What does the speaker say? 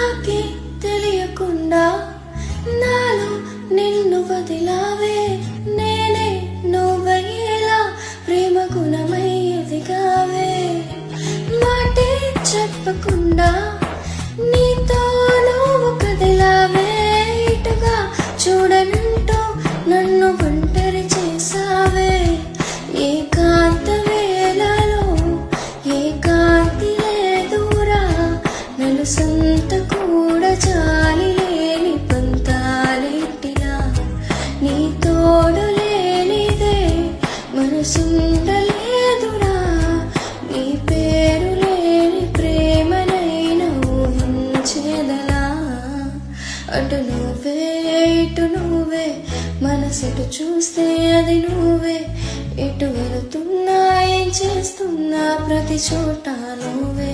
నాకే తెలియకుండా నాలో నిన్ను వదిలావే, నేనే నువ్వయ్యేలా ప్రేమ గుణమై ఎదిగావే. మాటే చెప్పకుండా నీతో నువ్వు కదిలావే, ఇటుగా చూడనంటూ నన్ను ఒంటరి చేసావే. ఏకాంత వేళలో ఏకాంతి లేదురా, నలుసంత కూడా చాలి లేని పంతాలేంటిలా. నీ తోడు లేనిదే మనసుండలేదురా, నీ పేరు లేని ప్రేమనైనా ఊహించేదలా. అటు నువ్వే ఇటు నువ్వే, మనసెటు చూస్తే అది నువ్వే. ఎటు వెళుతున్నా ఏం చేస్తున్నా ప్రతి చోట నువ్వే.